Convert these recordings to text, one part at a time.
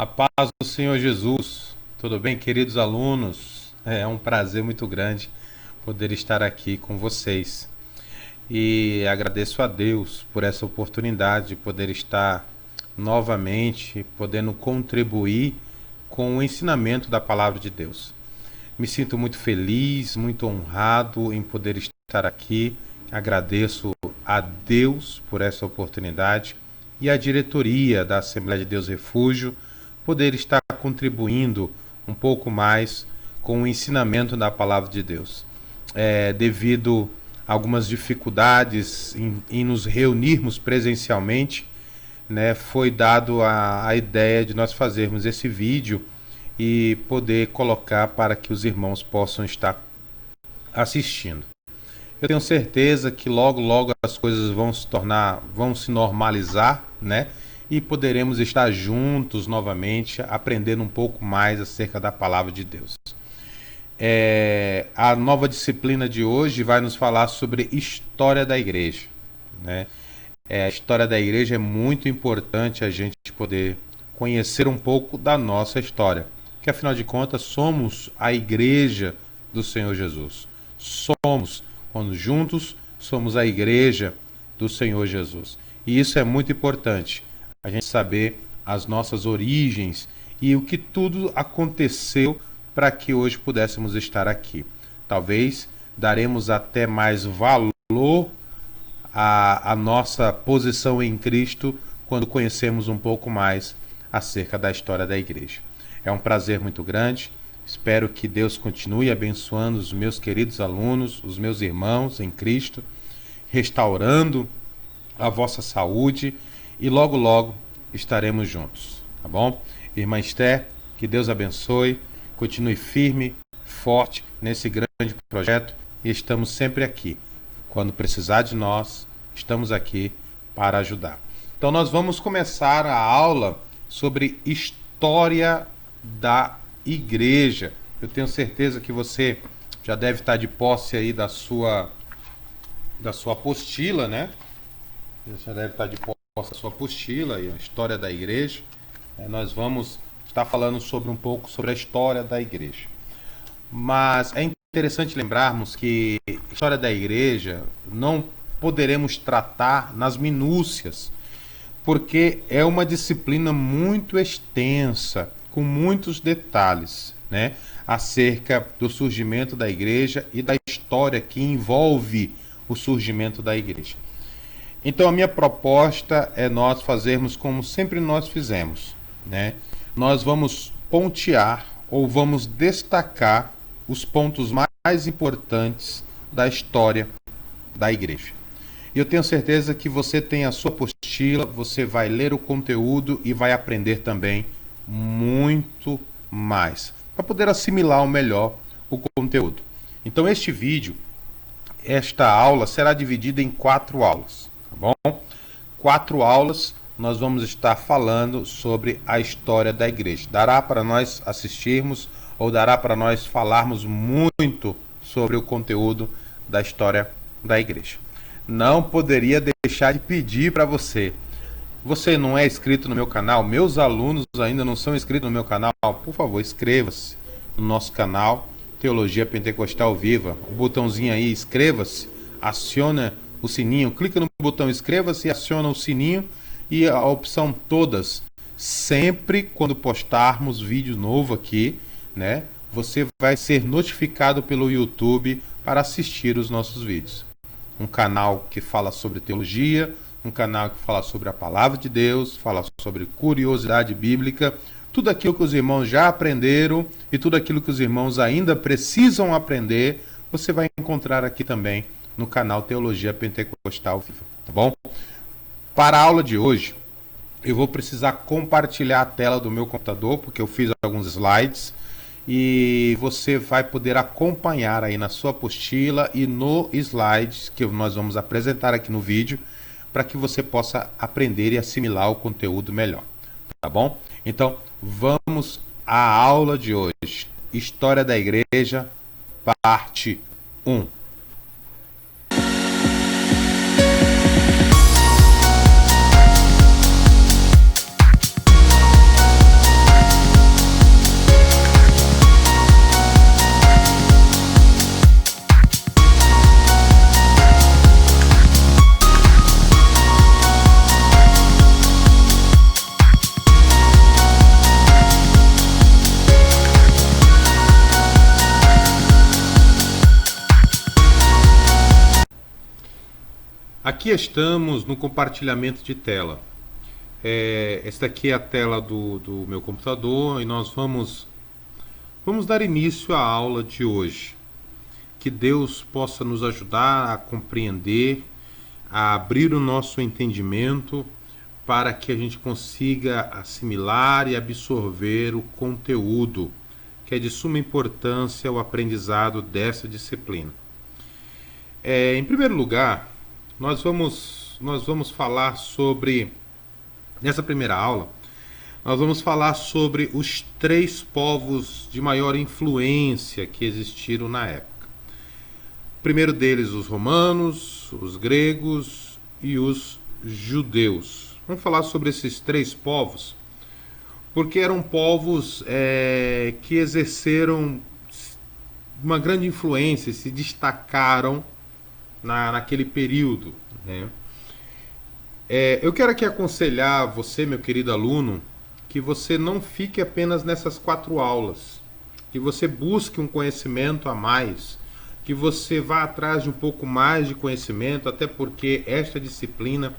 A paz do Senhor Jesus. Tudo bem, queridos alunos? É um prazer muito grande poder estar aqui com vocês. E agradeço a Deus por essa oportunidade de poder estar novamente podendo contribuir com o ensinamento da palavra de Deus. Me sinto muito feliz, muito honrado em poder estar aqui. Agradeço a Deus por essa oportunidade e a diretoria da Assembleia de Deus Refúgio poder estar contribuindo um pouco mais com o ensinamento da palavra de Deus. Devido a algumas dificuldades em nos reunirmos presencialmente, né, foi dado a ideia de nós fazermos esse vídeo e poder colocar para que os irmãos possam estar assistindo. Eu tenho certeza que logo as coisas vão se normalizar, né? E poderemos estar juntos novamente, aprendendo um pouco mais acerca da palavra de Deus. A nova disciplina de hoje vai nos falar sobre história da igreja, né? A história da igreja é muito importante a gente poder conhecer um pouco da nossa história, que afinal de contas somos a igreja do Senhor Jesus. Quando juntos, somos a igreja do Senhor Jesus. E isso é muito importante, a gente saber as nossas origens e o que tudo aconteceu para que hoje pudéssemos estar aqui. Talvez daremos até mais valor à nossa posição em Cristo quando conhecemos um pouco mais acerca da história da igreja. É um prazer muito grande. Espero que Deus continue abençoando os meus queridos alunos, os meus irmãos em Cristo, restaurando a vossa saúde e logo estaremos juntos, tá bom? Irmã Esther, que Deus abençoe, continue firme, forte nesse grande projeto e estamos sempre aqui. Quando precisar de nós, estamos aqui para ajudar. Então nós vamos começar a aula sobre história da igreja. Eu tenho certeza que você já deve estar de posse aí da sua apostila, né? Você já deve estar de posse da sua apostila e a história da igreja. Nós vamos estar falando um pouco sobre a história da igreja. Mas é interessante lembrarmos que a história da igreja não poderemos tratar nas minúcias, porque é uma disciplina muito extensa, com muitos detalhes, né, acerca do surgimento da igreja e da história que envolve o surgimento da igreja. Então a minha proposta é nós fazermos como sempre nós fizemos, né? Nós vamos pontear ou vamos destacar os pontos mais importantes da história da igreja. E eu tenho certeza que você tem a sua apostila, você vai ler o conteúdo e vai aprender também muito mais, para poder assimilar melhor o conteúdo. Então esta aula será dividida em 4 aulas, tá bom? 4 aulas nós vamos estar falando sobre a história da igreja. Dará para nós assistirmos ou dará para nós falarmos muito sobre o conteúdo da história da igreja. Não poderia deixar de pedir para você. Você não é inscrito no meu canal? Meus alunos ainda não são inscritos no meu canal? Por favor, inscreva-se no nosso canal Teologia Pentecostal Viva. O botãozinho aí, inscreva-se, aciona o sininho, clica no botão inscreva-se e aciona o sininho e a opção todas. Sempre quando postarmos vídeo novo aqui, né, você vai ser notificado pelo YouTube para assistir os nossos vídeos. Um canal que fala sobre teologia, um canal que fala sobre a palavra de Deus, fala sobre curiosidade bíblica, tudo aquilo que os irmãos já aprenderam e tudo aquilo que os irmãos ainda precisam aprender, você vai encontrar aqui também no canal Teologia Pentecostal Viva, tá bom? Para a aula de hoje, eu vou precisar compartilhar a tela do meu computador, porque eu fiz alguns slides, e você vai poder acompanhar aí na sua apostila e no slides que nós vamos apresentar aqui no vídeo, para que você possa aprender e assimilar o conteúdo melhor, tá bom? Então, vamos à aula de hoje. História da Igreja, parte 1. Aqui estamos no compartilhamento de tela. Esta aqui é a tela do meu computador e nós vamos dar início à aula de hoje. Que Deus possa nos ajudar a compreender, a abrir o nosso entendimento para que a gente consiga assimilar e absorver o conteúdo, que é de suma importância o aprendizado dessa disciplina. Em primeiro lugar, nós vamos falar sobre, nessa primeira aula, nós vamos falar sobre os 3 povos de maior influência que existiram na época. O primeiro deles, os romanos, os gregos e os judeus. Vamos falar sobre esses 3 povos, porque eram povos que exerceram uma grande influência e se destacaram naquele período, né? Eu quero aqui aconselhar você, meu querido aluno, que você não fique apenas nessas 4 aulas, que você busque um conhecimento a mais, que você vá atrás de um pouco mais de conhecimento, até porque esta disciplina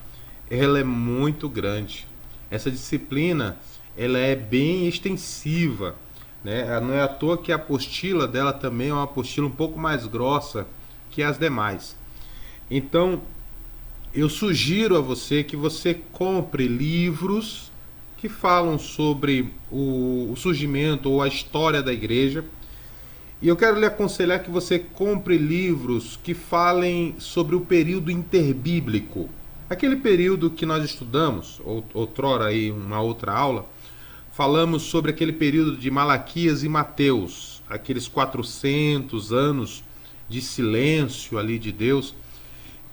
ela é muito grande. Essa disciplina ela é bem extensiva, né? Não é à toa que a apostila dela também é uma apostila um pouco mais grossa que as demais. Então, eu sugiro a você que você compre livros que falam sobre o surgimento ou a história da igreja. E eu quero lhe aconselhar que você compre livros que falem sobre o período interbíblico. Aquele período que nós estudamos, outrora aí uma outra aula, falamos sobre aquele período de Malaquias e Mateus, aqueles 400 anos de silêncio ali de Deus,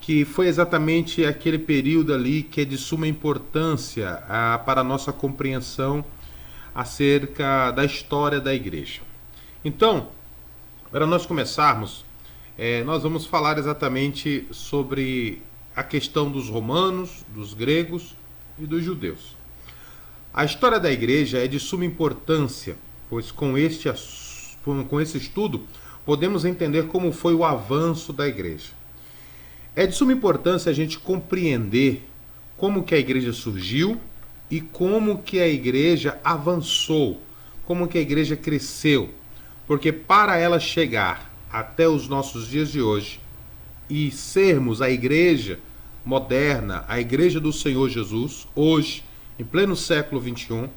que foi exatamente aquele período ali que é de suma importância para a nossa compreensão acerca da história da igreja. Então, para nós começarmos, nós vamos falar exatamente sobre a questão dos romanos, dos gregos e dos judeus. A história da igreja é de suma importância, pois com esse estudo podemos entender como foi o avanço da igreja. É de suma importância a gente compreender como que a igreja surgiu e como que a igreja avançou, como que a igreja cresceu, porque para ela chegar até os nossos dias de hoje e sermos a igreja moderna, a igreja do Senhor Jesus, hoje, em pleno século XXI,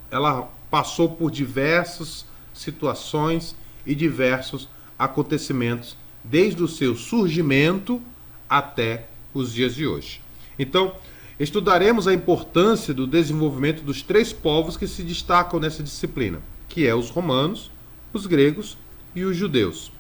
ela passou por diversas situações e diversos acontecimentos, desde o seu surgimento até os dias de hoje. Então, estudaremos a importância do desenvolvimento dos 3 povos que se destacam nessa disciplina, que é os romanos, os gregos e os judeus.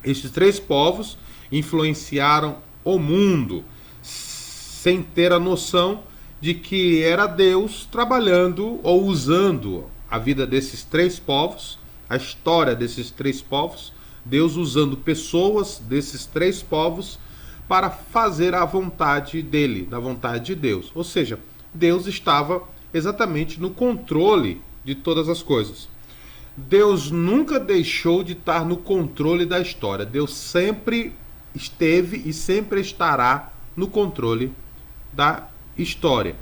Estes 3 povos influenciaram o mundo sem ter a noção de que era Deus trabalhando ou usando a vida desses 3 povos, a história desses 3 povos, Deus usando pessoas desses 3 povos para fazer a vontade dele, da vontade de Deus. Ou seja, Deus estava exatamente no controle de todas as coisas. Deus nunca deixou de estar no controle da história. Deus sempre esteve e sempre estará no controle da história,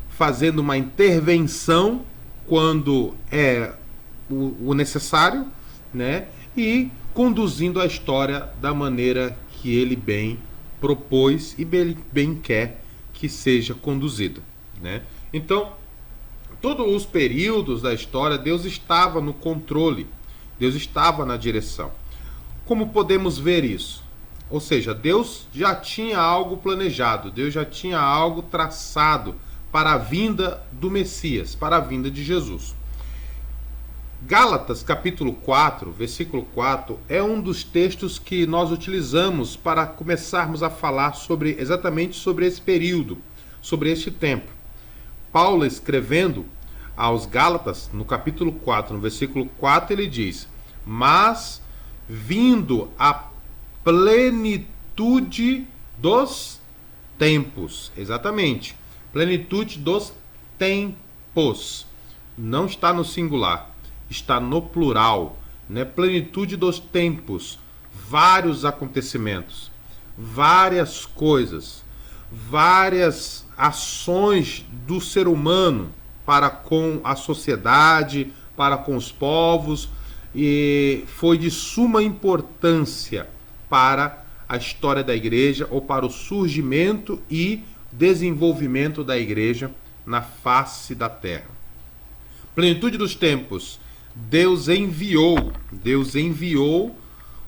fazendo uma intervenção quando é o necessário, né? E conduzindo a história da maneira que ele bem propôs e bem quer que seja conduzida, né? Então, todos os períodos da história, Deus estava no controle, Deus estava na direção. Como podemos ver isso? Ou seja, Deus já tinha algo planejado, Deus já tinha algo traçado para a vinda do Messias, para a vinda de Jesus. Gálatas capítulo 4, versículo 4, é um dos textos que nós utilizamos para começarmos a falar exatamente sobre esse período, sobre este tempo. Paulo, escrevendo aos Gálatas, no capítulo 4, no versículo 4, ele diz: mas vindo a plenitude dos tempos. Exatamente, plenitude dos tempos. Não está no singular, está no plural, né? Plenitude dos tempos, vários acontecimentos, várias coisas, várias ações do ser humano para com a sociedade, para com os povos, e foi de suma importância para a história da igreja ou para o surgimento e desenvolvimento da igreja na face da terra. Plenitude dos tempos, Deus enviou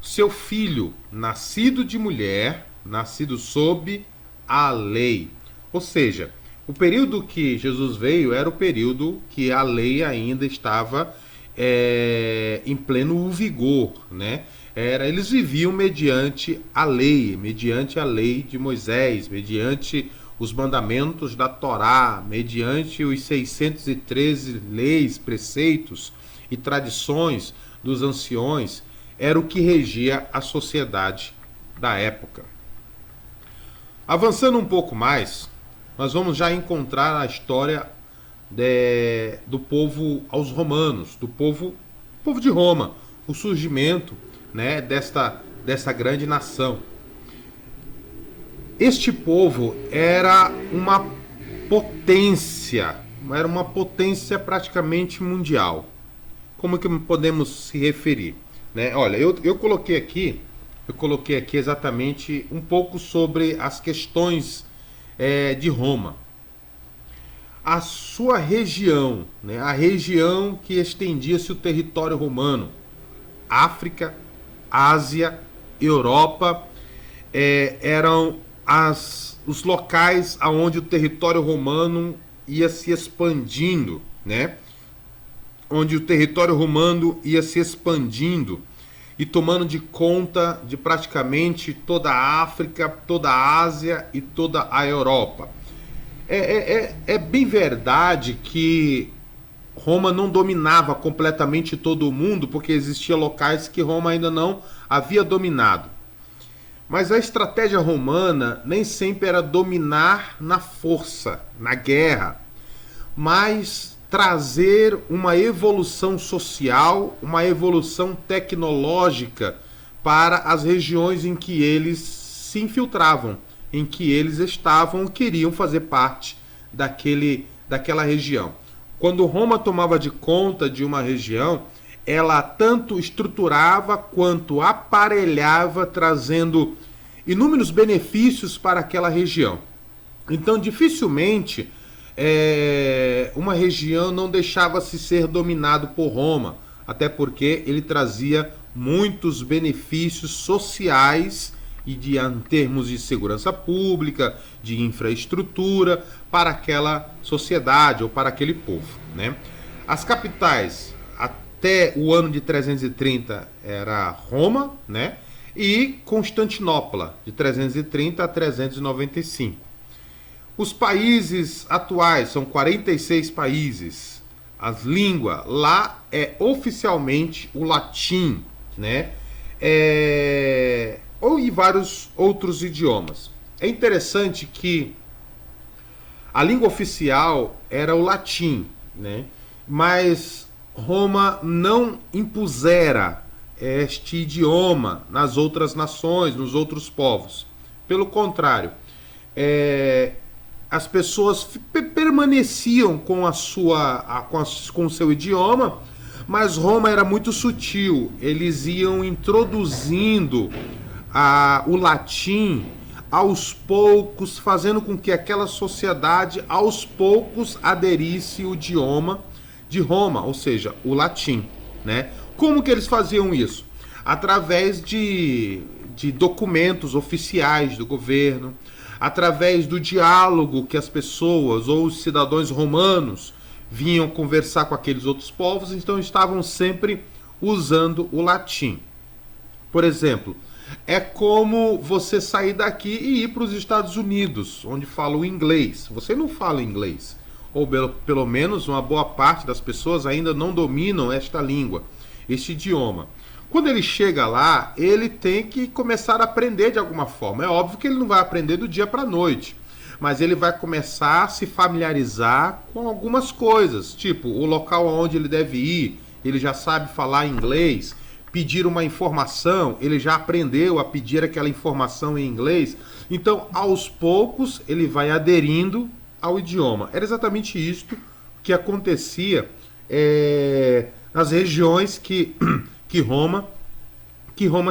seu filho, nascido de mulher, nascido sob a lei. Ou seja, o período que Jesus veio era o período que a lei ainda estava em pleno vigor, né? Eles viviam mediante a lei de Moisés, mediante os mandamentos da Torá, mediante os 613 leis, preceitos e tradições dos anciões, era o que regia a sociedade da época. Avançando um pouco mais, nós vamos já encontrar a história do povo aos romanos, do povo de Roma, o surgimento, né, dessa grande nação. Este povo era uma potência praticamente mundial. Como que podemos se referir? Né? Olha, eu coloquei aqui exatamente um pouco sobre as questões de Roma. A sua região, né, a região que estendia-se o território romano, África, Ásia, Europa, eram os locais aonde o território romano ia se expandindo, né? Onde o território romano ia se expandindo e tomando de conta de praticamente toda a África, toda a Ásia e toda a Europa. É bem verdade que Roma não dominava completamente todo o mundo, porque existiam locais que Roma ainda não havia dominado. Mas a estratégia romana nem sempre era dominar na força, na guerra, mas trazer uma evolução social, uma evolução tecnológica para as regiões em que eles se infiltravam, em que eles estavam, queriam fazer parte daquela região. Quando Roma tomava de conta de uma região, ela tanto estruturava quanto aparelhava, trazendo inúmeros benefícios para aquela região. Então, dificilmente uma região não deixava-se ser dominado por Roma, até porque ele trazia muitos benefícios sociais e em termos de segurança pública, de infraestrutura para aquela sociedade ou para aquele povo, né? As capitais até o ano de 330 era Roma, né? E Constantinopla, de 330 a 395. Os países atuais são 46 países. As línguas lá é oficialmente o latim, né? E vários outros idiomas. É interessante que a língua oficial era o latim, né? Mas Roma não impusera este idioma nas outras nações, nos outros povos. Pelo contrário, as pessoas permaneciam com o seu idioma, mas Roma era muito sutil. Eles iam introduzindo o latim aos poucos, fazendo com que aquela sociedade aos poucos aderisse o idioma de Roma, ou seja, o latim, né? Como que eles faziam isso? Através de documentos oficiais do governo, através do diálogo que as pessoas ou os cidadãos romanos vinham conversar com aqueles outros povos, então estavam sempre usando o latim. Por exemplo, é como você sair daqui e ir para os Estados Unidos, onde fala o inglês. Você não fala inglês, ou pelo menos uma boa parte das pessoas ainda não dominam esta língua, este idioma. Quando ele chega lá, ele tem que começar a aprender de alguma forma. É óbvio que ele não vai aprender do dia para a noite, mas ele vai começar a se familiarizar com algumas coisas, tipo o local onde ele deve ir, ele já sabe falar inglês, pedir uma informação, ele já aprendeu a pedir aquela informação em inglês. Então, aos poucos, ele vai aderindo ao idioma. Era exatamente isto que acontecia nas regiões que Roma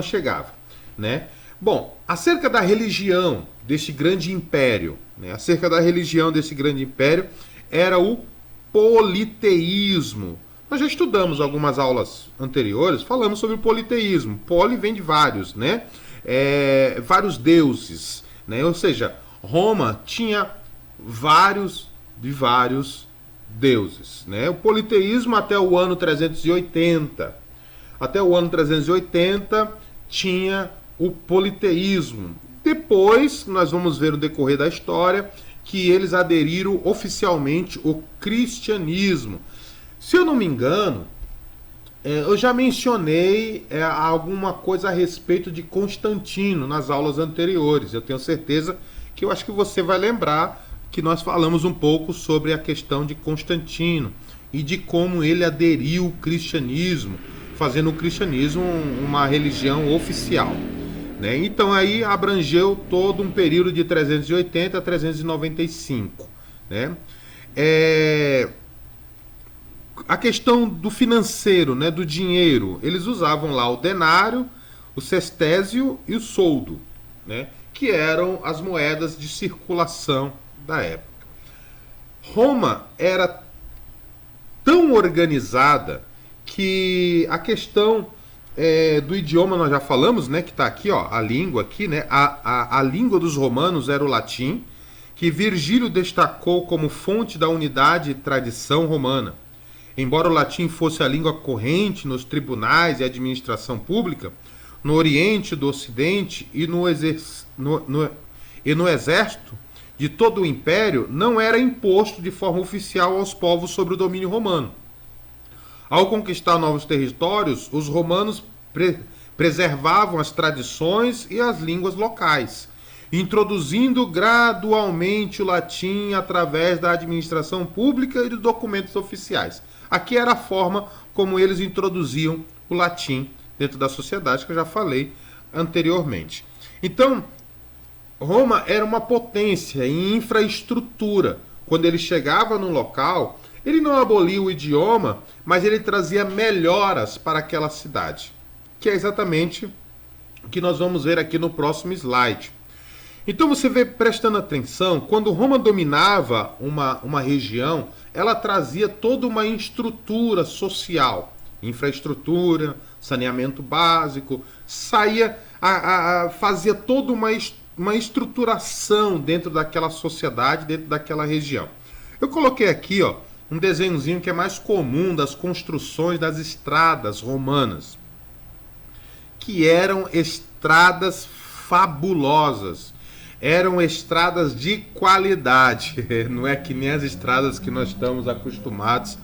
chegava, né? Bom, acerca da religião deste grande império, né? Acerca da religião desse grande império, era o politeísmo. Nós já estudamos algumas aulas anteriores, falamos sobre o politeísmo. Poli vem de vários, né? Vários deuses, né? Ou seja, Roma tinha vários deuses, né? O politeísmo até o ano 380. Até o ano 380 tinha o politeísmo. Depois, nós vamos ver no decorrer da história que eles aderiram oficialmente ao cristianismo. Se eu não me engano, eu já mencionei alguma coisa a respeito de Constantino nas aulas anteriores. Eu tenho certeza que eu acho que você vai lembrar que nós falamos um pouco sobre a questão de Constantino e de como ele aderiu ao cristianismo, fazendo o cristianismo uma religião oficial, né? Então aí abrangeu todo um período de 380 a 395, né? A questão do financeiro, né, do dinheiro, eles usavam lá o denário, o sestésio e o soldo, né, que eram as moedas de circulação da época. Roma era tão organizada que a questão do idioma nós já falamos, né, que está aqui, ó, a língua aqui, né, a língua dos romanos era o latim, que Virgílio destacou como fonte da unidade e tradição romana. Embora o latim fosse a língua corrente nos tribunais e administração pública, no Oriente do Ocidente e no exército de todo o Império, não era imposto de forma oficial aos povos sob o domínio romano. Ao conquistar novos territórios, os romanos preservavam as tradições e as línguas locais, introduzindo gradualmente o latim através da administração pública e dos documentos oficiais. Aqui era a forma como eles introduziam o latim dentro da sociedade, que eu já falei anteriormente. Então, Roma era uma potência em infraestrutura. Quando ele chegava no local, ele não abolia o idioma, mas ele trazia melhoras para aquela cidade, que é exatamente o que nós vamos ver aqui no próximo slide. Então você vê, prestando atenção, quando Roma dominava uma região, ela trazia toda uma estrutura social, infraestrutura, saneamento básico, fazia toda uma estruturação dentro daquela sociedade, dentro daquela região. Eu coloquei aqui, ó, um desenhozinho que é mais comum das construções das estradas romanas, que eram estradas fabulosas. Eram estradas de qualidade, não é que nem as estradas que nós estamos acostumados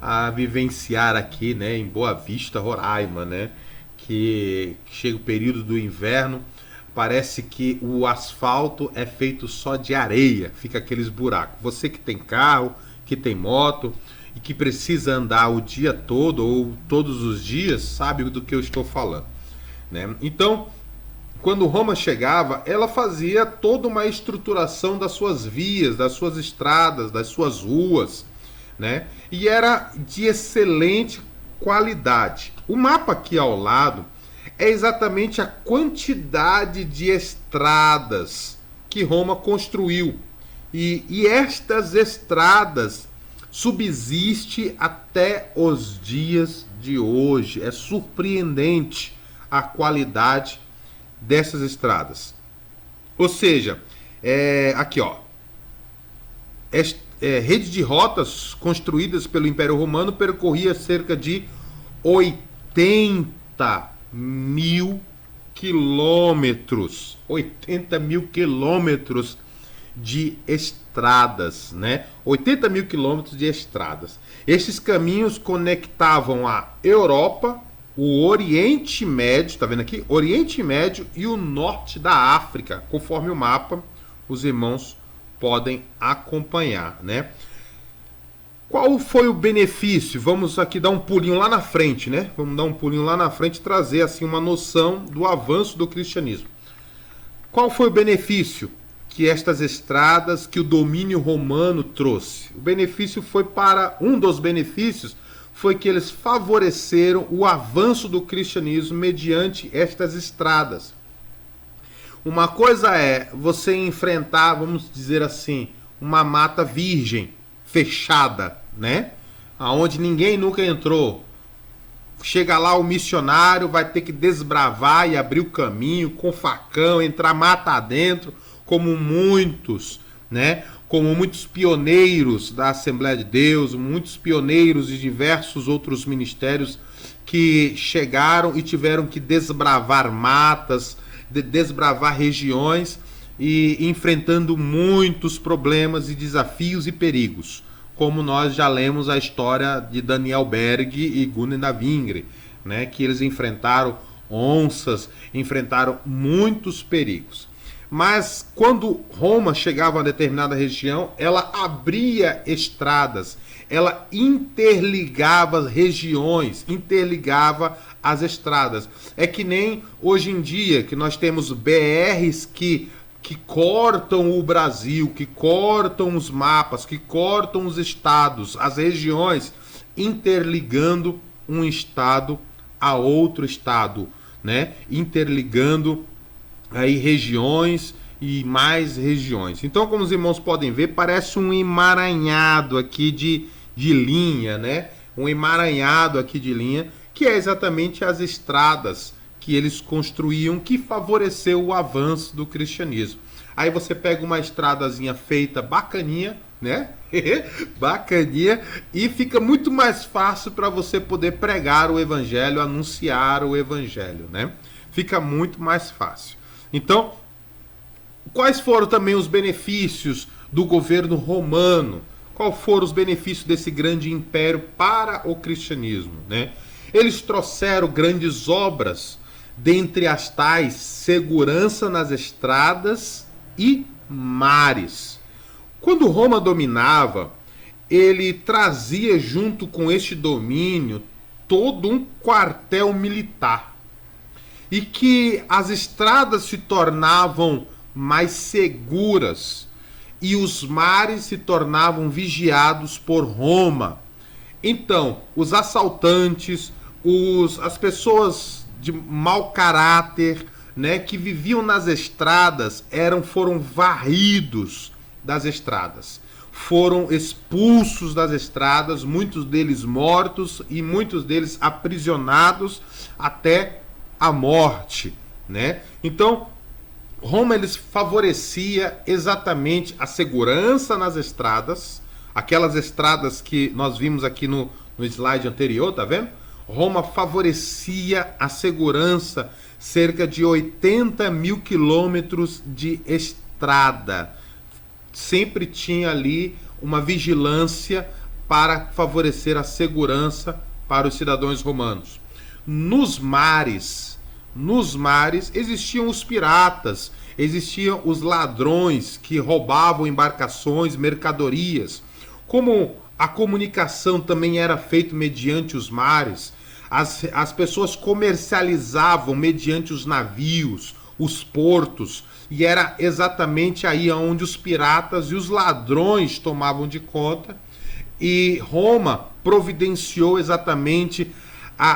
a vivenciar aqui, né, em Boa Vista, Roraima, né, que chega o período do inverno, parece que o asfalto é feito só de areia, fica aqueles buracos. Você que tem carro, que tem moto e que precisa andar o dia todo ou todos os dias, sabe do que eu estou falando, né? Então, quando Roma chegava, ela fazia toda uma estruturação das suas vias, das suas estradas, das suas ruas, né? E era de excelente qualidade. O mapa aqui ao lado é exatamente a quantidade de estradas que Roma construiu. E estas estradas subsistem até os dias de hoje. É surpreendente a qualidade dessas estradas. Ou seja, aqui, ó, rede de rotas construídas pelo Império Romano percorria cerca de 80 mil quilômetros. 80 mil quilômetros de estradas, né? 80 mil quilômetros de estradas. Esses caminhos conectavam a Europa, o Oriente Médio, tá vendo aqui? Oriente Médio e o norte da África, conforme o mapa, os irmãos podem acompanhar, né? Qual foi o benefício? Vamos aqui dar um pulinho lá na frente, né? Vamos dar um pulinho lá na frente e trazer assim uma noção do avanço do cristianismo. Qual foi o benefício que estas estradas, que o domínio romano trouxe? O benefício foi um dos benefícios foi que eles favoreceram o avanço do cristianismo mediante estas estradas. Uma coisa é você enfrentar, vamos dizer assim, uma mata virgem, fechada, né? Aonde ninguém nunca entrou. Chega lá o missionário, vai ter que desbravar e abrir o caminho com facão, entrar mata adentro, como muitos, né? Como muitos pioneiros da Assembleia de Deus, muitos pioneiros de diversos outros ministérios que chegaram e tiveram que desbravar matas, desbravar regiões e enfrentando muitos problemas e desafios e perigos, como nós já lemos a história de Daniel Berg e Gunnar Navingre, né, que eles enfrentaram onças, enfrentaram muitos perigos. Mas quando Roma chegava a determinada região, ela abria estradas, ela interligava regiões, interligava as estradas. É que nem hoje em dia, que nós temos BRs que cortam o Brasil, que cortam os mapas, que cortam os estados, as regiões, interligando um estado a outro estado, né? Interligando aí regiões e mais regiões. Então, como os irmãos podem ver, parece um emaranhado aqui de linha, né? Um emaranhado aqui de linha, que é exatamente as estradas que eles construíam, que favoreceu o avanço do cristianismo. Aí você pega uma estradazinha feita bacaninha, né? Bacaninha, e fica muito mais fácil para você poder pregar o evangelho, anunciar o evangelho, né? Fica muito mais fácil. Então, quais foram também os benefícios do governo romano? Quais foram os benefícios desse grande império para o cristianismo, né? Eles trouxeram grandes obras, dentre as tais segurança nas estradas e mares. Quando Roma dominava, ele trazia junto com este domínio todo um quartel militar. E que as estradas se tornavam mais seguras e os mares se tornavam vigiados por Roma. Então, os assaltantes, as pessoas de mau caráter, né, que viviam nas estradas, foram varridos das estradas. Foram expulsos das estradas, muitos deles mortos e muitos deles aprisionados até a morte, né? Então, Roma eles favorecia exatamente a segurança nas estradas, aquelas estradas que nós vimos aqui no slide anterior, tá vendo? Roma favorecia a segurança, cerca de 80 mil quilômetros de estrada. Sempre tinha ali uma vigilância para favorecer a segurança para os cidadãos romanos. Nos mares existiam os piratas, existiam os ladrões que roubavam embarcações, mercadorias. Como a comunicação também era feita mediante os mares, as pessoas comercializavam mediante os navios, os portos, e era exatamente aí onde os piratas e os ladrões tomavam de conta. E Roma providenciou exatamente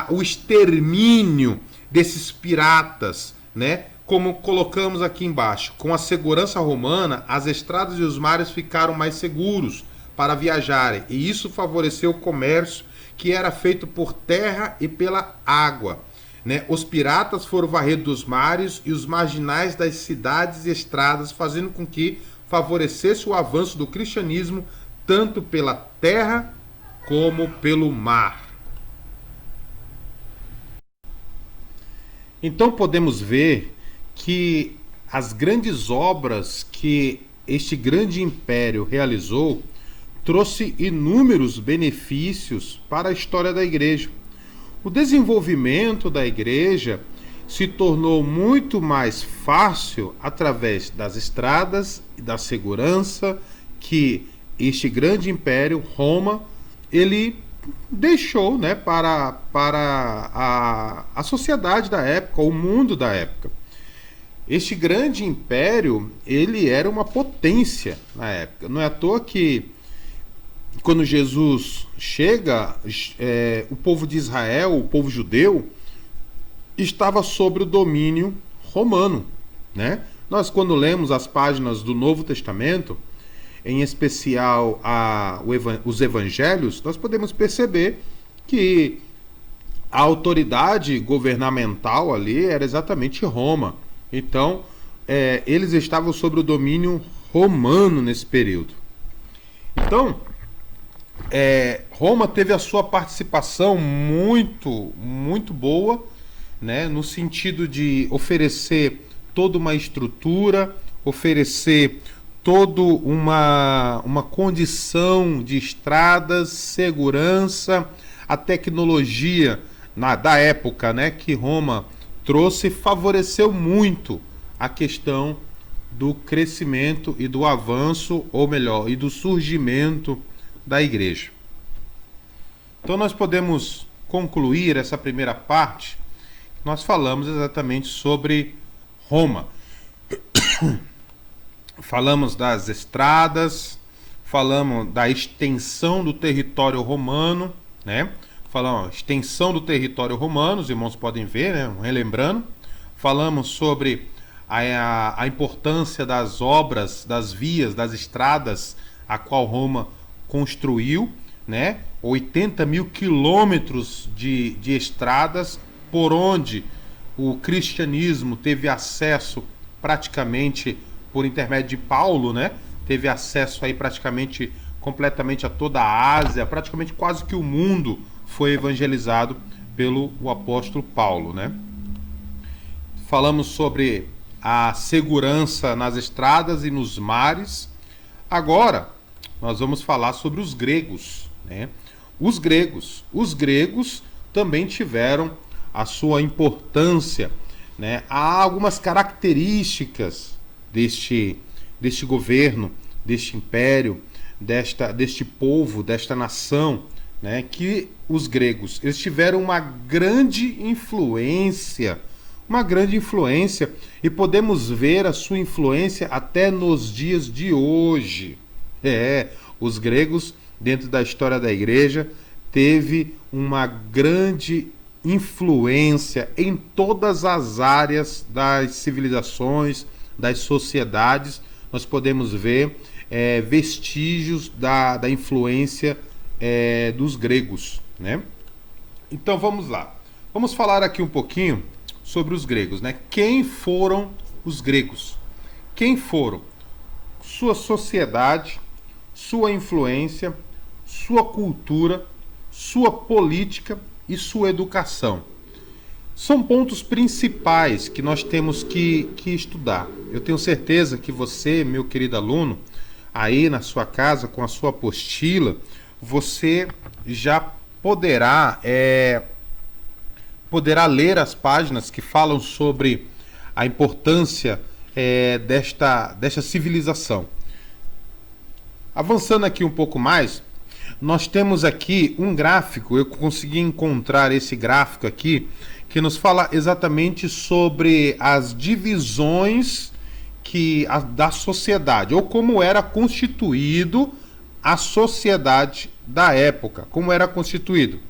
o extermínio desses piratas, né? Como colocamos aqui embaixo, com a segurança romana, as estradas e os mares ficaram mais seguros para viajarem, e isso favoreceu o comércio que era feito por terra e pela água, né? Os piratas foram varridos dos mares e os marginais das cidades e estradas, fazendo com que favorecesse o avanço do cristianismo tanto pela terra como pelo mar. Então podemos ver que as grandes obras que este grande império realizou trouxe inúmeros benefícios para a história da igreja. O desenvolvimento da igreja se tornou muito mais fácil através das estradas e da segurança que este grande império, Roma, ele deixou, né, para a sociedade da época, o mundo da época. Este grande império, ele era uma potência na época. Não é à toa que quando Jesus chega, o povo de Israel, o povo judeu, estava sob o domínio romano, né? Nós, quando lemos as páginas do Novo Testamento, em especial os evangelhos, nós podemos perceber que a autoridade governamental ali era exatamente Roma. Então, eles estavam sob o domínio romano nesse período. Então, Roma teve a sua participação muito, muito boa, né, no sentido de oferecer toda uma estrutura, oferecer toda uma condição de estradas, segurança, a tecnologia da época, né, que Roma trouxe, favoreceu muito a questão do crescimento e do avanço, ou melhor, e do surgimento da igreja. Então nós podemos concluir essa primeira parte. Nós falamos exatamente sobre Roma. Falamos das estradas, falamos da extensão do território romano, né? Falamos extensão do território romano, os irmãos podem ver, né? Relembrando. Falamos sobre a importância das obras, das vias, das estradas, a qual Roma construiu, né? 80 mil quilômetros de estradas por onde o cristianismo teve acesso praticamente por intermédio de Paulo, né? Teve acesso aí praticamente completamente a toda a Ásia, praticamente quase que o mundo foi evangelizado pelo apóstolo Paulo, né? Falamos sobre a segurança nas estradas e nos mares. Agora nós vamos falar sobre os gregos, né? Os gregos também tiveram a sua importância, né? Há algumas características deste governo, deste império, deste povo, desta nação, né? Que os gregos, eles tiveram uma grande influência, e podemos ver a sua influência até nos dias de hoje. Os gregos, dentro da história da igreja, teve uma grande influência em todas as áreas das civilizações, das sociedades. Nós podemos ver vestígios da influência dos gregos, né? Então vamos lá. Vamos falar aqui um pouquinho sobre os gregos, né? Quem foram os gregos? Quem foram? Sua sociedade, sua influência, sua cultura, sua política e sua educação. São pontos principais que nós temos que estudar. Eu tenho certeza que você, meu querido aluno, aí na sua casa, com a sua apostila, você já poderá ler as páginas que falam sobre a importância desta civilização. Avançando aqui um pouco mais, nós temos aqui um gráfico, eu consegui encontrar esse gráfico aqui, que nos fala exatamente sobre as divisões da sociedade, ou como era constituído a sociedade da época, como era constituído,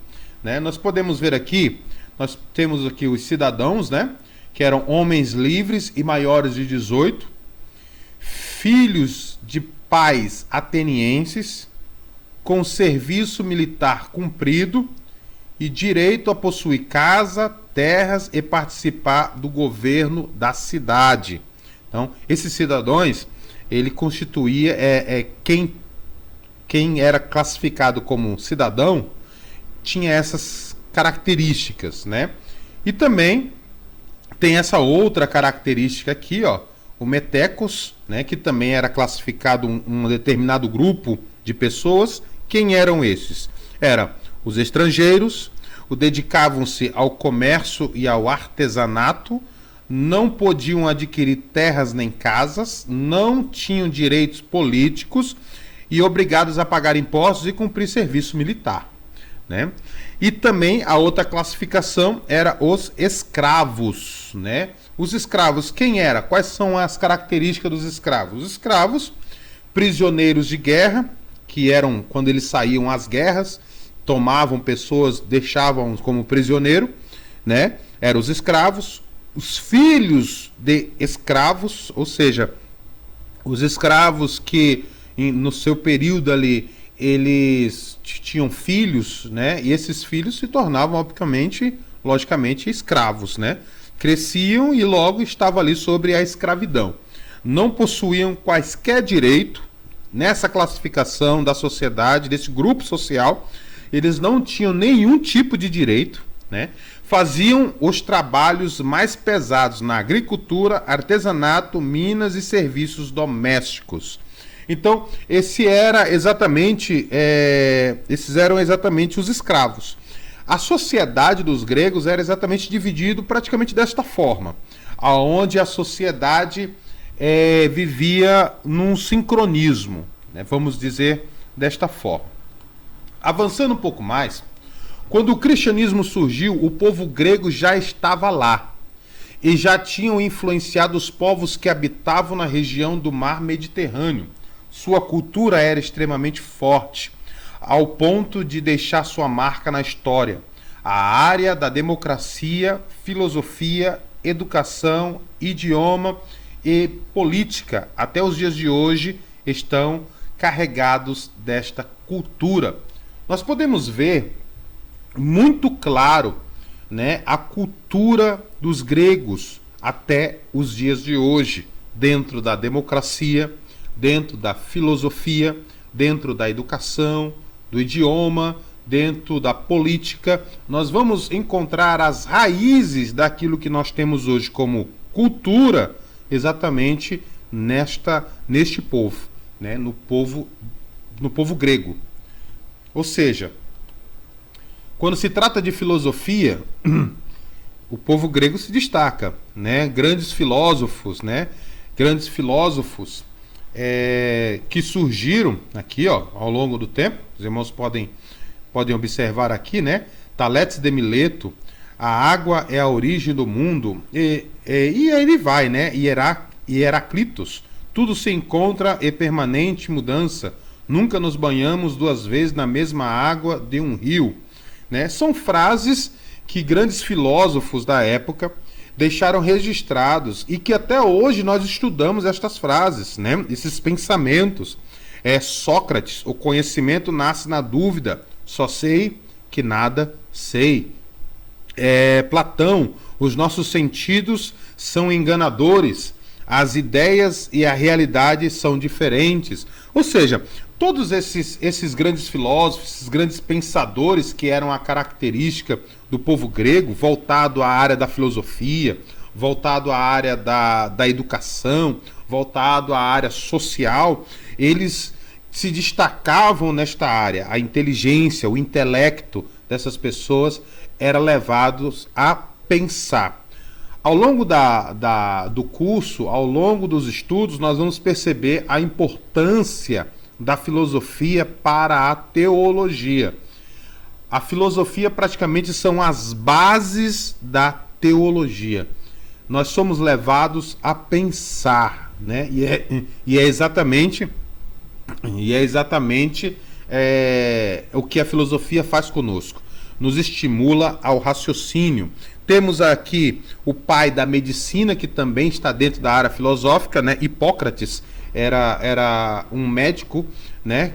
né? Nós podemos ver aqui, nós temos aqui os cidadãos, né? Que eram homens livres e maiores de 18, filhos de pais atenienses, com serviço militar cumprido e direito a possuir casa, terras e participar do governo da cidade. Então, esses cidadãos, ele constituía quem era classificado como cidadão tinha essas características, né? E também tem essa outra característica aqui, ó, o metecos, né, que também era classificado um determinado grupo de pessoas. Quem eram esses? Eram os estrangeiros, dedicavam-se ao comércio e ao artesanato, não podiam adquirir terras nem casas, não tinham direitos políticos e obrigados a pagar impostos e cumprir serviço militar, né? E também a outra classificação era os escravos, né? Os escravos, quem era? Quais são as características dos escravos? Os escravos, prisioneiros de guerra, que eram quando eles saíam às guerras, tomavam pessoas, deixavam como prisioneiro, né? Eram os escravos, os filhos de escravos, ou seja, os escravos que no seu período ali eles tinham filhos, né? E esses filhos se tornavam logicamente escravos, né? Cresciam e logo estavam ali sobre a escravidão. Não possuíam quaisquer direito nessa classificação da sociedade, desse grupo social. Eles não tinham nenhum tipo de direito, né? Faziam os trabalhos mais pesados na agricultura, artesanato, minas e serviços domésticos. Então, esses eram exatamente os escravos. A sociedade dos gregos era exatamente dividida praticamente desta forma, onde a sociedade vivia num sincronismo, né? Vamos dizer desta forma. Avançando um pouco mais, quando o cristianismo surgiu, o povo grego já estava lá e já tinham influenciado os povos que habitavam na região do mar Mediterrâneo. Sua cultura era extremamente forte, ao ponto de deixar sua marca na história. A área da democracia, filosofia, educação, idioma e política, até os dias de hoje, estão carregados desta cultura. Nós podemos ver muito claro, né, a cultura dos gregos até os dias de hoje, dentro da democracia, dentro da filosofia, dentro da educação, do idioma, dentro da política. Nós vamos encontrar as raízes daquilo que nós temos hoje como cultura, exatamente neste povo, né, no povo grego. Ou seja, quando se trata de filosofia, o povo grego se destaca, né? Grandes filósofos, que surgiram aqui, ao longo do tempo. Os irmãos podem observar aqui, né? Taletes de Mileto, a água é a origem do mundo, e aí ele vai, né? Heraclitos, tudo se encontra em permanente mudança. Nunca nos banhamos duas vezes na mesma água de um rio. Né? São frases que grandes filósofos da época deixaram registrados e que até hoje nós estudamos estas frases, né? Esses pensamentos. Sócrates, o conhecimento nasce na dúvida, só sei que nada sei. Platão, os nossos sentidos são enganadores, as ideias e a realidade são diferentes. Ou seja, todos esses grandes filósofos, esses grandes pensadores que eram a característica do povo grego, voltado à área da filosofia, voltado à área da educação, voltado à área social, eles se destacavam nesta área. A inteligência, o intelecto dessas pessoas era levados a pensar. Ao longo do curso, ao longo dos estudos, nós vamos perceber a importância da filosofia para a teologia. A filosofia praticamente são as bases da teologia. Nós somos levados a pensar, né? E é exatamente o que a filosofia faz conosco. Nos estimula ao raciocínio. Temos aqui o pai da medicina, que também está dentro da área filosófica, né? Hipócrates era um médico, né?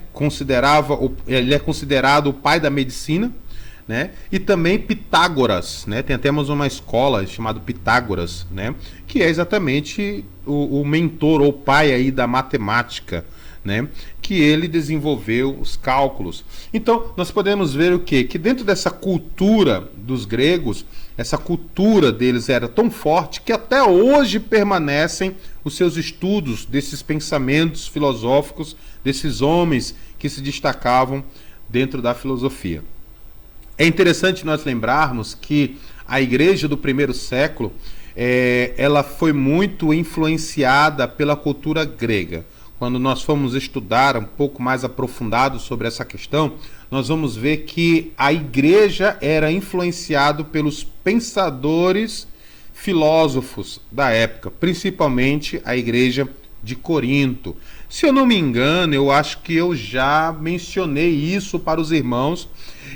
Ele é considerado o pai da medicina, né? E também Pitágoras, né? Temos uma escola chamada Pitágoras, né? Que é exatamente o mentor ou pai aí da matemática, né? Que ele desenvolveu os cálculos. Então, nós podemos ver o quê? Que dentro dessa cultura dos gregos, essa cultura deles era tão forte que até hoje permanecem os seus estudos desses pensamentos filosóficos, desses homens que se destacavam dentro da filosofia. É interessante nós lembrarmos que a igreja do primeiro século, ela foi muito influenciada pela cultura grega. quando nós formos estudar um pouco mais aprofundado sobre essa questão, nós vamos ver que a igreja era influenciada pelos pensadores filósofos da época, principalmente a igreja de Corinto. Se eu não me engano, eu acho que eu já mencionei isso para os irmãos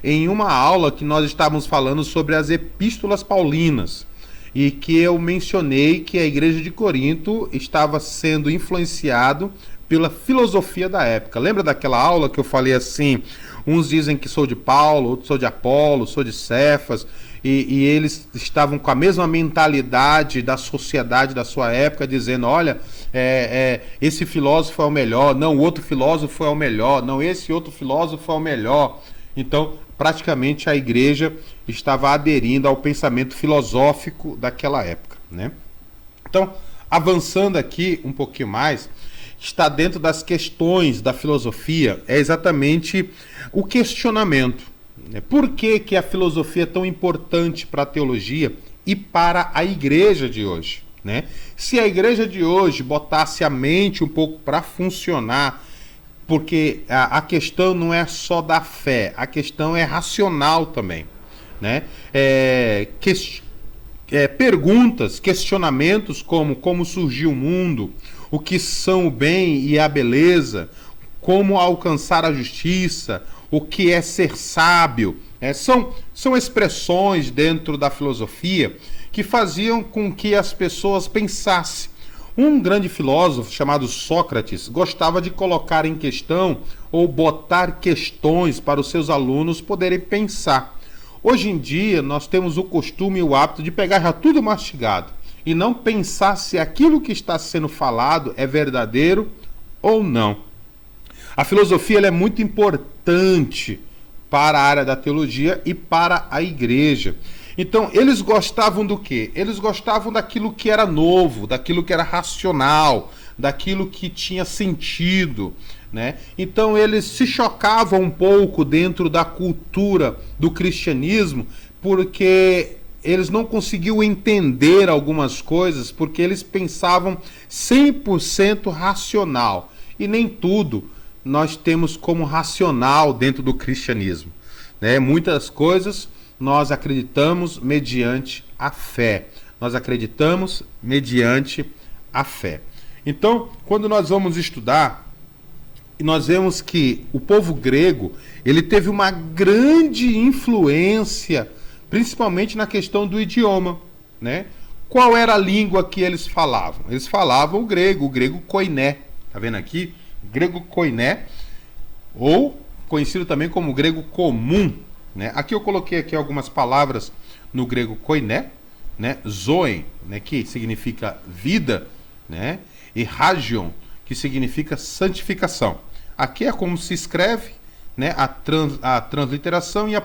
em uma aula que nós estávamos falando sobre as epístolas paulinas, e que eu mencionei que a igreja de Corinto estava sendo influenciado pela filosofia da época. Lembra daquela aula que eu falei assim, uns dizem que sou de Paulo, outros sou de Apolo, sou de Cefas, e eles estavam com a mesma mentalidade da sociedade da sua época, dizendo, olha, esse filósofo é o melhor, não, o outro filósofo é o melhor, não, esse outro filósofo é o melhor. Então, praticamente a igreja estava aderindo ao pensamento filosófico daquela época, né? Então, avançando aqui um pouquinho mais, está dentro das questões da filosofia, é exatamente o questionamento. Por que a filosofia é tão importante para a teologia e para a igreja de hoje, né? Se a igreja de hoje botasse a mente um pouco para funcionar, porque a questão não é só da fé, a questão é racional também, né? Perguntas, questionamentos como surgiu o mundo, o que são o bem e a beleza, como alcançar a justiça, o que é ser sábio, são expressões dentro da filosofia que faziam com que as pessoas pensassem. Um grande filósofo chamado Sócrates gostava de colocar em questão ou botar questões para os seus alunos poderem pensar. Hoje em dia nós temos o costume e o hábito de pegar já tudo mastigado e não pensar se aquilo que está sendo falado é verdadeiro ou não. A filosofia ela é muito importante para a área da teologia e para a igreja. Então, eles gostavam do quê? Eles gostavam daquilo que era novo, daquilo que era racional, daquilo que tinha sentido, né? Então, eles se chocavam um pouco dentro da cultura do cristianismo, porque eles não conseguiam entender algumas coisas, porque eles pensavam 100% racional. E nem tudo nós temos como racional dentro do cristianismo, né? Muitas coisas nós acreditamos mediante a fé. Nós acreditamos mediante a fé. Então, quando nós vamos estudar, nós vemos que o povo grego, ele teve uma grande influência, principalmente na questão do idioma, né? Qual era a língua que eles falavam? Eles falavam o grego koiné. Tá vendo aqui? Grego koiné, ou conhecido também como grego comum, né? Aqui eu coloquei aqui algumas palavras no grego koiné, né? Zoe, né? Que significa vida, né? E hagion, que significa santificação. Aqui é como se escreve, né? A transliteração e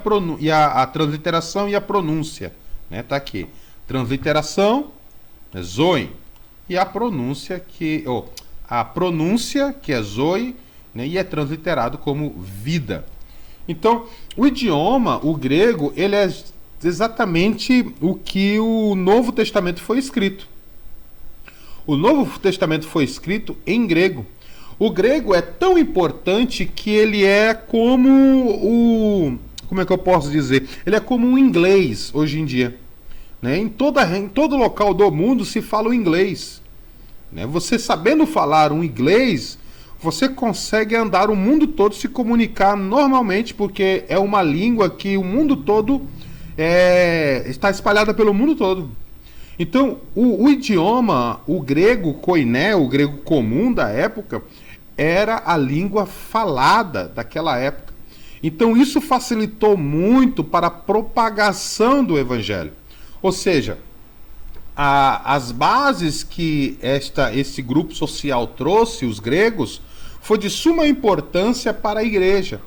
a transliteração e a pronúncia, né? Tá aqui. Transliteração, zoe, e a pronúncia que é zoe, né? E é transliterado como vida. Então, o idioma, o grego, ele é exatamente o que o Novo Testamento foi escrito. O Novo Testamento foi escrito em grego. O grego é tão importante que ele é como como é que eu posso dizer? Ele é como o inglês hoje em dia, né? Em todo local do mundo se fala o inglês, né? Você sabendo falar um inglês, você consegue andar o mundo todo, se comunicar normalmente, porque é uma língua que o mundo todo está espalhada pelo mundo todo. Então, o idioma, o grego koiné, o grego comum da época, era a língua falada daquela época. Então, isso facilitou muito para a propagação do evangelho. Ou seja, as bases que esse grupo social trouxe, os gregos, foi de suma importância para a igreja.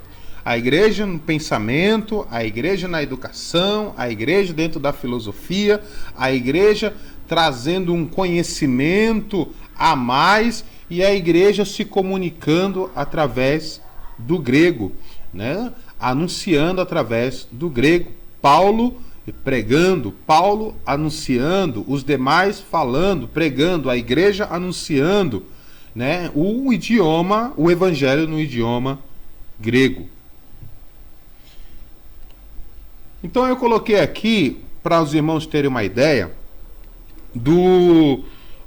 A igreja no pensamento, a igreja na educação, a igreja dentro da filosofia, a igreja trazendo um conhecimento a mais e a igreja se comunicando através do grego, né? Anunciando através do grego. Paulo pregando, Paulo anunciando, os demais falando, pregando, a igreja anunciando. né, o evangelho no idioma grego. Então eu coloquei aqui para os irmãos terem uma ideia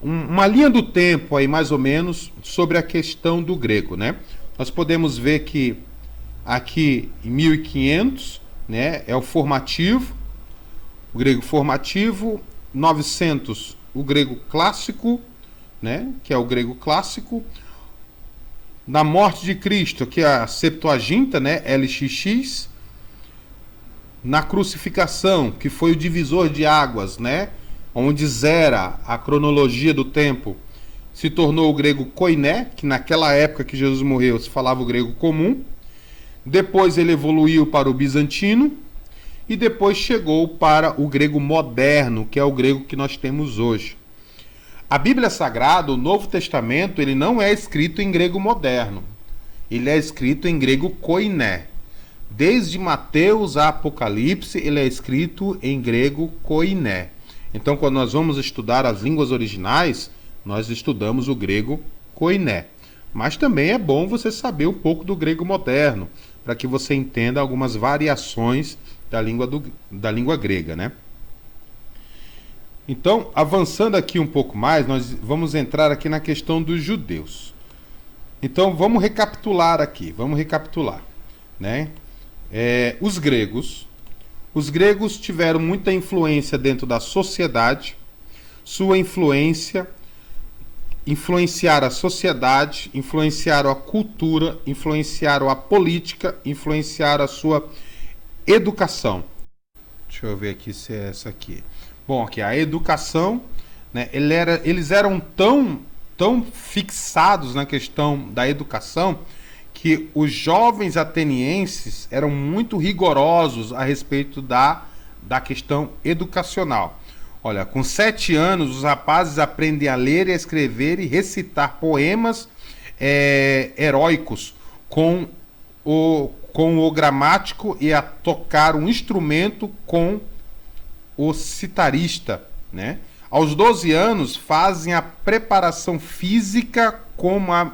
uma linha do tempo aí mais ou menos sobre a questão do grego, né? Nós podemos ver que aqui em 1500, né, é o formativo, o grego formativo, 900 o grego clássico, né, que é o grego clássico. Na morte de Cristo, que é a Septuaginta, né, LXX. Na crucificação, que foi o divisor de águas, né, onde zera a cronologia do tempo, se tornou o grego koiné, que naquela época que Jesus morreu se falava o grego comum. Depois ele evoluiu para o bizantino e depois chegou para o grego moderno, que é o grego que nós temos hoje. A Bíblia Sagrada, o Novo Testamento, ele não é escrito em grego moderno. Ele é escrito em grego koiné. Desde Mateus a Apocalipse, ele é escrito em grego koiné. Então, quando nós vamos estudar as línguas originais, nós estudamos o grego koiné. Mas também é bom você saber um pouco do grego moderno, para que você entenda algumas variações da língua grega, né? Então, avançando aqui um pouco mais, nós vamos entrar aqui na questão dos judeus. Então, vamos recapitular aqui, né? Os gregos tiveram muita influência dentro da sociedade. Sua influenciaram a sociedade, influenciaram a cultura, influenciaram a política, influenciaram a sua educação. Deixa eu ver aqui se é essa aqui. Bom, aqui a educação, né, eles eram tão fixados na questão da educação que os jovens atenienses eram muito rigorosos a respeito da questão educacional. Olha, com 7 anos, os rapazes aprendem a ler, a escrever e recitar poemas heróicos com o gramático e a tocar um instrumento com o citarista, né? Aos 12 anos, fazem a preparação física como a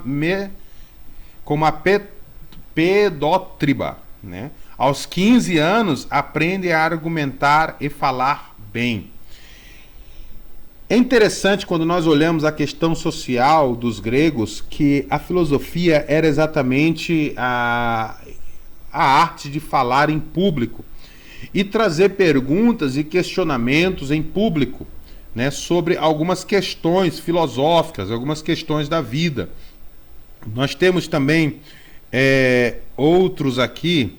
pedótriba, né? Aos 15 anos, aprendem a argumentar e falar bem. É interessante quando nós olhamos a questão social dos gregos, que a filosofia era exatamente a arte de falar em público e trazer perguntas e questionamentos em público, né, sobre algumas questões filosóficas, algumas questões da vida. Nós temos também outros aqui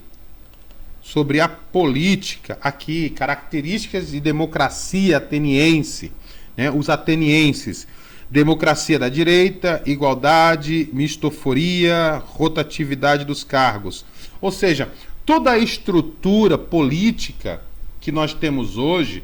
sobre a política, aqui, características de democracia ateniense, né, os atenienses: democracia da direita, igualdade, mistoforia, rotatividade dos cargos. Ou seja, toda a estrutura política que nós temos hoje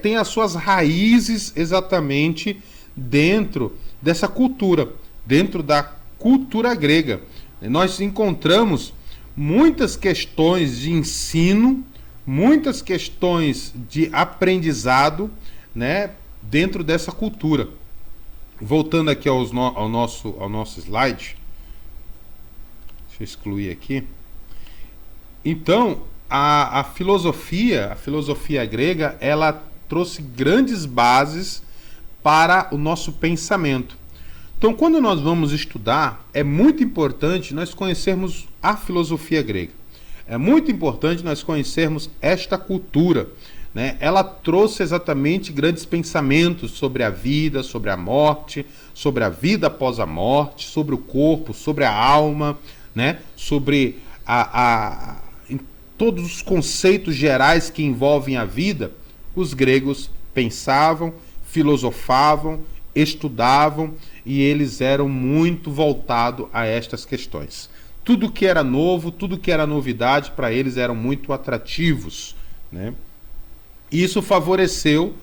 tem as suas raízes exatamente dentro dessa cultura, dentro da cultura grega. Nós encontramos muitas questões de ensino, muitas questões de aprendizado, né, dentro dessa cultura. Voltando aqui ao nosso slide, deixa eu excluir aqui. Então, a filosofia grega, ela trouxe grandes bases para o nosso pensamento. Então, quando nós vamos estudar, é muito importante nós conhecermos a filosofia grega. É muito importante nós conhecermos esta cultura, né? Ela trouxe exatamente grandes pensamentos sobre a vida, sobre a morte, sobre a vida após a morte, sobre o corpo, sobre a alma, né? Sobre todos os conceitos gerais que envolvem a vida. Os gregos pensavam, filosofavam, estudavam, e eles eram muito voltados a estas questões. Tudo que era novo, tudo que era novidade, para eles eram muito atrativos, né? Isso favoreceu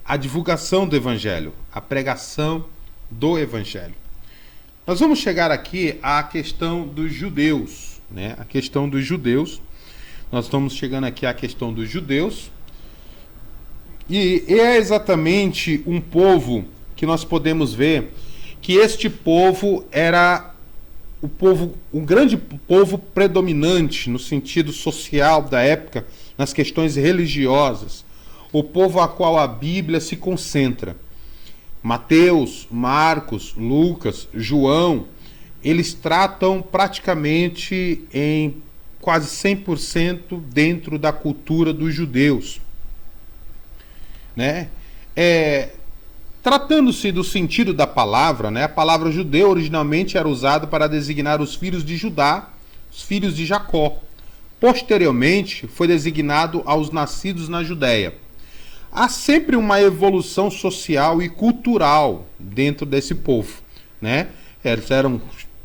a divulgação do Evangelho, a pregação do Evangelho. Nós vamos chegar aqui à questão dos judeus, né? A questão dos judeus. Nós estamos chegando aqui à questão dos judeus. E é exatamente um povo que nós podemos ver que este povo era o grande povo predominante no sentido social da época, nas questões religiosas, o povo a qual a Bíblia se concentra. Mateus, Marcos, Lucas, João, eles tratam praticamente em quase 100% dentro da cultura dos judeus, né? Tratando-se do sentido da palavra, né? A palavra judeu originalmente era usada para designar os filhos de Judá, os filhos de Jacó. Posteriormente, foi designado aos nascidos na Judéia. Há sempre uma evolução social e cultural dentro desse povo, né? Eles eram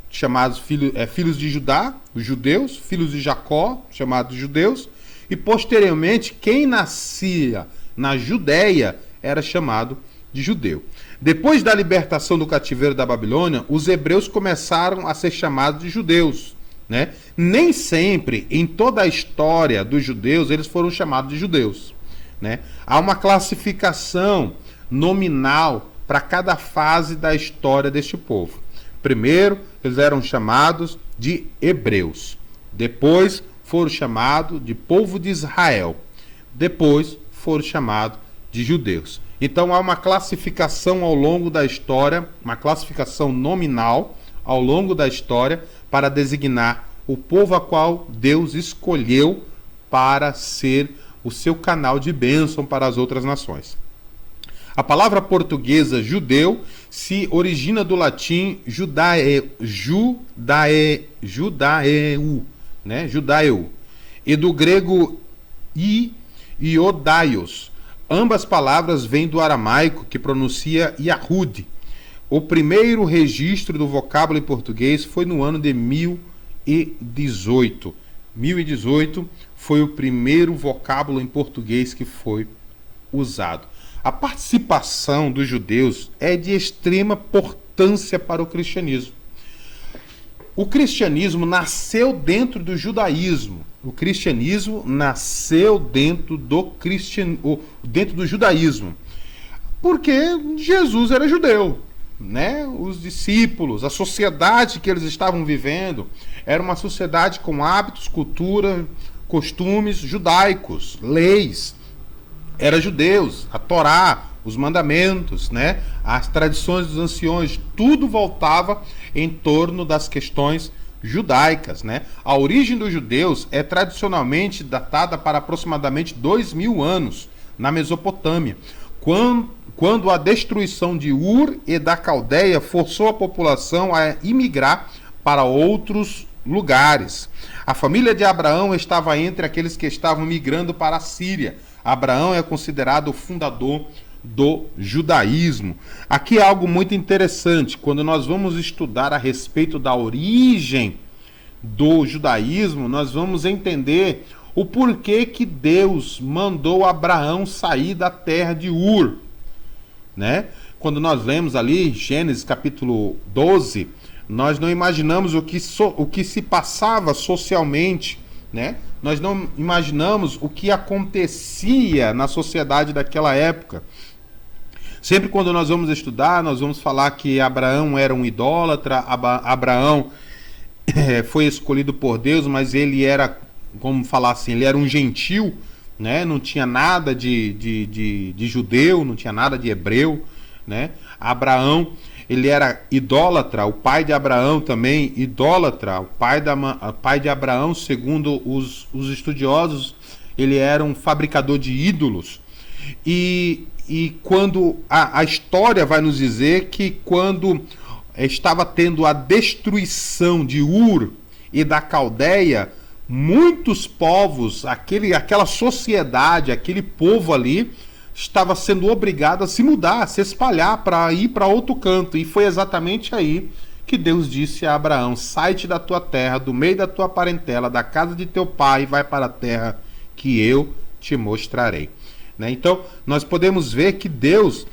chamados filhos de Judá, os judeus, filhos de Jacó, chamados judeus, e posteriormente quem nascia na Judéia era chamado de judeu. Depois da libertação do cativeiro da Babilônia, os hebreus começaram a ser chamados de judeus, né? Nem sempre, em toda a história dos judeus, eles foram chamados de judeus, né? Há uma classificação nominal para cada fase da história deste povo. Primeiro, eles eram chamados de hebreus. Depois, foram chamados de povo de Israel. Depois, foram chamados de judeus. Então, há uma classificação ao longo da história, uma classificação nominal ao longo da história para designar o povo a qual Deus escolheu para ser o seu canal de bênção para as outras nações. A palavra portuguesa judeu se origina do latim judaeu, né? Judaiou, e do grego iodaios. Ambas palavras vêm do aramaico, que pronuncia Yahud. O primeiro registro do vocábulo em português foi no ano de 1018. 1018 foi o primeiro vocábulo em português que foi usado. A participação dos judeus é de extrema importância para o cristianismo. O cristianismo nasceu dentro do judaísmo. O cristianismo nasceu dentro do judaísmo. Porque Jesus era judeu, né? Os discípulos, a sociedade que eles estavam vivendo, era uma sociedade com hábitos, cultura, costumes judaicos, leis. Era judeus, a Torá, os mandamentos, né? As tradições dos anciões, tudo voltava em torno das questões judaicas, né? A origem dos judeus é tradicionalmente datada para aproximadamente 2000 anos na Mesopotâmia, quando a destruição de Ur e da Caldeia forçou a população a imigrar para outros lugares. A família de Abraão estava entre aqueles que estavam migrando para a Síria. Abraão é considerado o fundador do judaísmo. Aqui é algo muito interessante. Quando nós vamos estudar a respeito da origem do judaísmo, nós vamos entender o porquê que Deus mandou Abraão sair da terra de Ur, né? Quando nós lemos ali Gênesis capítulo 12, nós não imaginamos o que se passava socialmente, né? Nós não imaginamos o que acontecia na sociedade daquela época. Sempre quando nós vamos estudar, nós vamos falar que Abraão era um idólatra, Abraão foi escolhido por Deus, mas ele era, como falar assim, ele era um gentil, né? Não tinha nada de judeu, não tinha nada de hebreu, né? Abraão, ele era idólatra, o pai de Abraão também idólatra, o pai de Abraão, segundo os estudiosos, ele era um fabricador de ídolos. E quando a história vai nos dizer que quando estava tendo a destruição de Ur e da Caldeia, muitos povos, aquela sociedade, aquele povo ali, estava sendo obrigado a se mudar, a se espalhar para ir para outro canto. E foi exatamente aí que Deus disse a Abraão: sai-te da tua terra, do meio da tua parentela, da casa de teu pai, e vai para a terra que eu te mostrarei. Né? Então, nós podemos ver que Deus,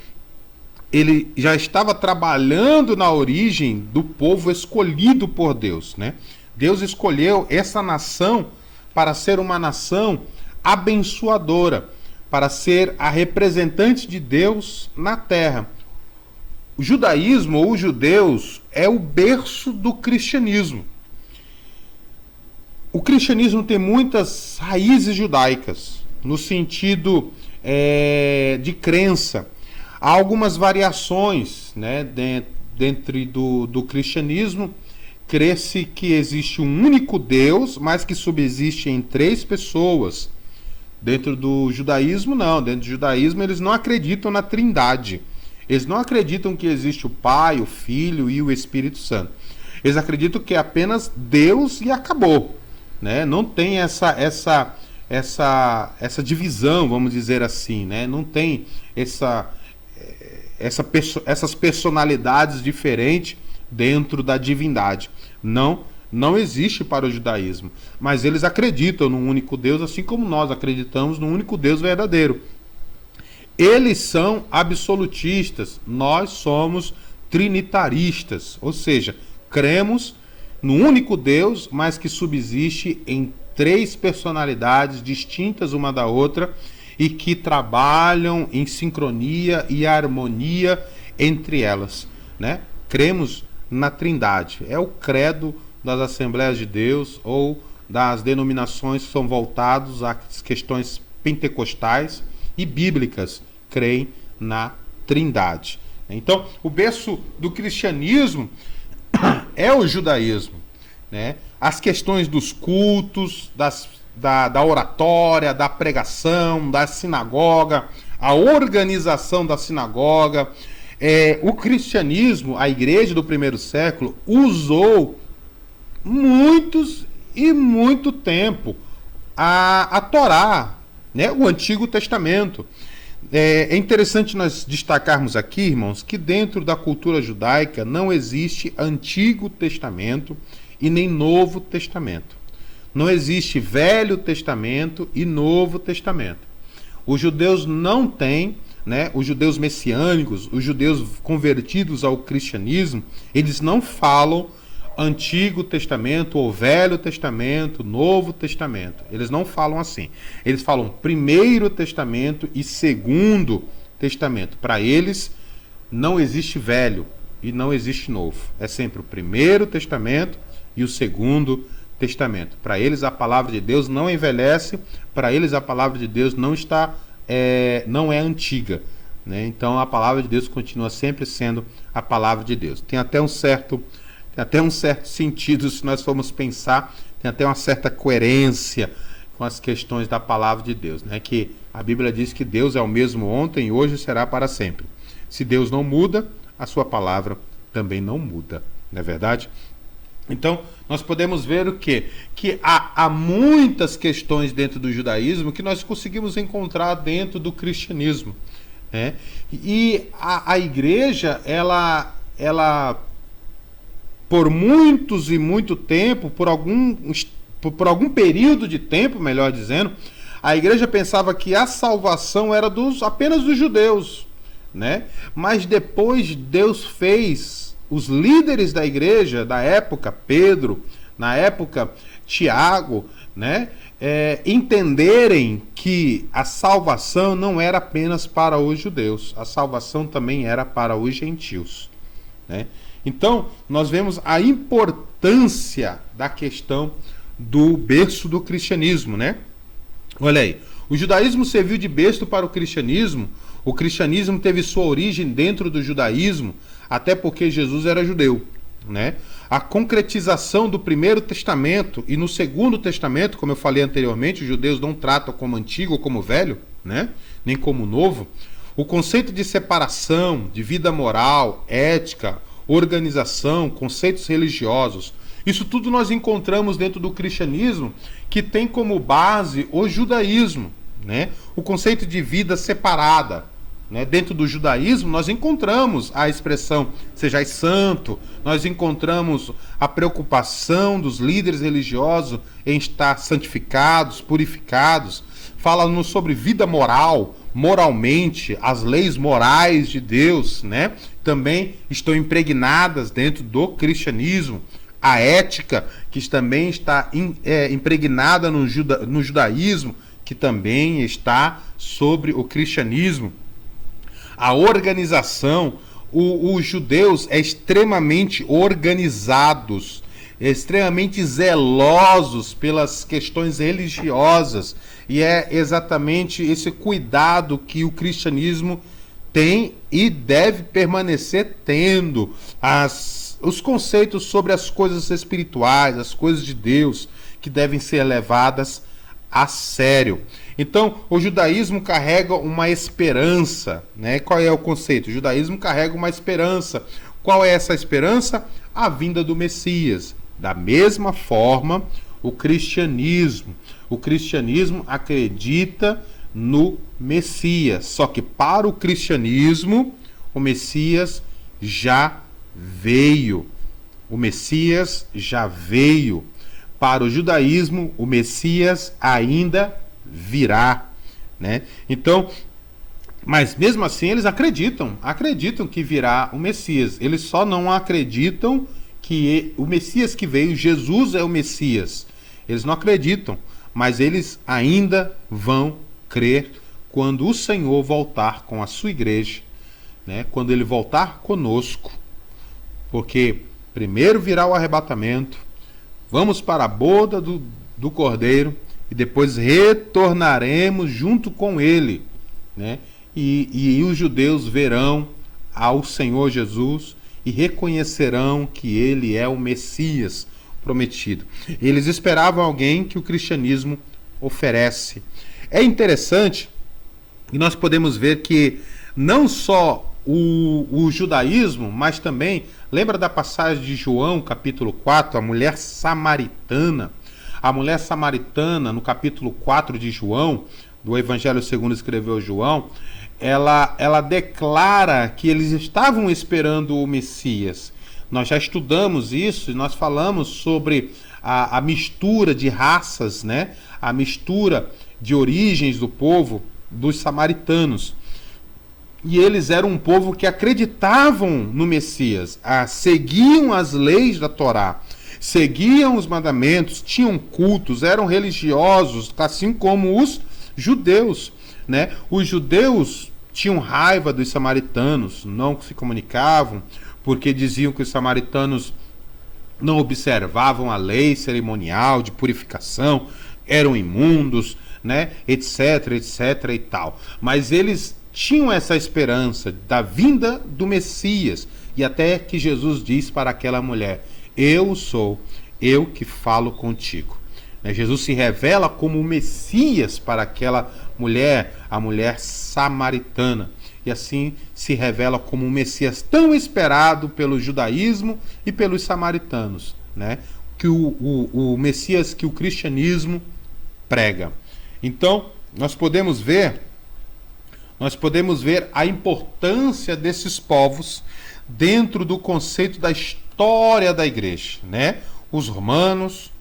ele já estava trabalhando na origem do povo escolhido por Deus, né? Deus escolheu essa nação para ser uma nação abençoadora, para ser a representante de Deus na terra. O judaísmo, ou os judeus, é o berço do cristianismo. O cristianismo tem muitas raízes judaicas, no sentido de crença. Há algumas variações, né, dentro do cristianismo. Crê-se que existe um único Deus, mas que subsiste em 3 pessoas. Dentro do judaísmo, não. Dentro do judaísmo, eles não acreditam na Trindade. Eles não acreditam que existe o Pai, o Filho e o Espírito Santo. Eles acreditam que é apenas Deus e acabou, né? Não tem essa divisão, vamos dizer assim, né? Não tem essas personalidades diferentes dentro da divindade. Não existe para o judaísmo. Mas eles acreditam num único Deus, assim como nós acreditamos num único Deus verdadeiro. Eles são absolutistas, nós somos trinitaristas, ou seja, cremos no único Deus, mas que subsiste em 3 personalidades distintas uma da outra e que trabalham em sincronia e harmonia entre elas, né? Cremos na Trindade. É o credo das Assembleias de Deus ou das denominações que são voltados às questões pentecostais e bíblicas, creem na Trindade. Então, o berço do cristianismo é o judaísmo, né? As questões dos cultos, da oratória, da pregação, da sinagoga, a organização da sinagoga. O cristianismo, a igreja do primeiro século, usou muito tempo a Torá, né? O Antigo Testamento. É interessante nós destacarmos aqui, irmãos, que dentro da cultura judaica não existe Antigo Testamento e nem Novo Testamento. Não existe Velho Testamento e Novo Testamento. Os judeus não têm, né, os judeus messiânicos, os judeus convertidos ao cristianismo, eles não falam Antigo Testamento ou Velho Testamento, Novo Testamento. Eles não falam assim. Eles falam Primeiro Testamento e Segundo Testamento. Para eles não existe Velho e não existe Novo. É sempre o Primeiro Testamento e o Segundo Testamento. Para eles a palavra de Deus não envelhece. Para eles a palavra de Deus não é antiga, né? Então a palavra de Deus continua sempre sendo a palavra de Deus. Tem até um certo sentido, se nós formos pensar, tem até uma certa coerência com as questões da palavra de Deus, né? Que a Bíblia diz que Deus é o mesmo ontem e hoje será para sempre. Se Deus não muda, a sua palavra também não muda, não é verdade? Então, nós podemos ver o quê? Que há muitas questões dentro do judaísmo que nós conseguimos encontrar dentro do cristianismo, né? E a igreja, ela por muito tempo, por algum período de tempo, melhor dizendo, a igreja pensava que a salvação era apenas dos judeus, né? Mas depois Deus fez os líderes da igreja da época, Pedro, na época Tiago, né, entenderem que a salvação não era apenas para os judeus, a salvação também era para os gentios, né? Então, nós vemos a importância da questão do berço do cristianismo, né? Olha aí, o judaísmo serviu de berço para o cristianismo teve sua origem dentro do judaísmo, até porque Jesus era judeu, né? A concretização do Primeiro Testamento e no Segundo Testamento, como eu falei anteriormente, os judeus não tratam como antigo ou como velho, né? Nem como novo. O conceito de separação, de vida moral, ética, organização, conceitos religiosos, isso tudo nós encontramos dentro do cristianismo, que tem como base o judaísmo, né? O conceito de vida separada, né? Dentro do judaísmo nós encontramos a expressão sejais santo, nós encontramos a preocupação dos líderes religiosos em estar santificados, purificados, fala-nos sobre vida moral, moralmente, as leis morais de Deus, né? Também estão impregnadas dentro do cristianismo. A ética, que também está impregnada no judaísmo, que também está sobre o cristianismo. A organização, os judeus é extremamente organizados, extremamente zelosos pelas questões religiosas, e é exatamente esse cuidado que o cristianismo tem e deve permanecer tendo. Os conceitos sobre as coisas espirituais, as coisas de Deus, que devem ser levadas a sério. Então, o judaísmo carrega uma esperança, né? Qual é o conceito? O judaísmo carrega uma esperança. Qual é essa esperança? A vinda do Messias. Da mesma forma, o cristianismo acredita no Messias. Só que para o cristianismo, o Messias já veio. O Messias já veio. Para o judaísmo, o Messias ainda virá, né? Então, mas mesmo assim eles acreditam que virá o Messias. Eles só não acreditam que o Messias que veio, Jesus é o Messias. Eles não acreditam, mas eles ainda vão crer quando o Senhor voltar com a sua igreja, né? Quando ele voltar conosco, porque primeiro virá o arrebatamento, vamos para a boda do Cordeiro e depois retornaremos junto com ele, né? E os judeus verão ao Senhor Jesus e reconhecerão que ele é o Messias prometido. Eles esperavam alguém que o cristianismo oferece. É interessante e nós podemos ver que não só o judaísmo, mas também, lembra da passagem de João, capítulo 4, a mulher samaritana? A mulher samaritana, no capítulo 4 de João, do Evangelho segundo escreveu João, ela declara que eles estavam esperando o Messias. Nós já estudamos isso e nós falamos sobre a mistura de raças, né? A mistura de origens do povo dos samaritanos. E eles eram um povo que acreditavam no Messias, seguiam as leis da Torá, seguiam os mandamentos, tinham cultos, eram religiosos, assim como os judeus, né? Os judeus tinham raiva dos samaritanos, não se comunicavam, porque diziam que os samaritanos não observavam a lei cerimonial de purificação, eram imundos, né? Etc, etc e tal. Mas eles tinham essa esperança da vinda do Messias, e até que Jesus diz para aquela mulher: eu sou, eu que falo contigo. Jesus se revela como o Messias para aquela mulher, a mulher samaritana, e assim se revela como um Messias tão esperado pelo judaísmo e pelos samaritanos, né? Que o Messias que o cristianismo prega. Então, nós podemos ver a importância desses povos dentro do conceito da história da igreja, né? Os romanos,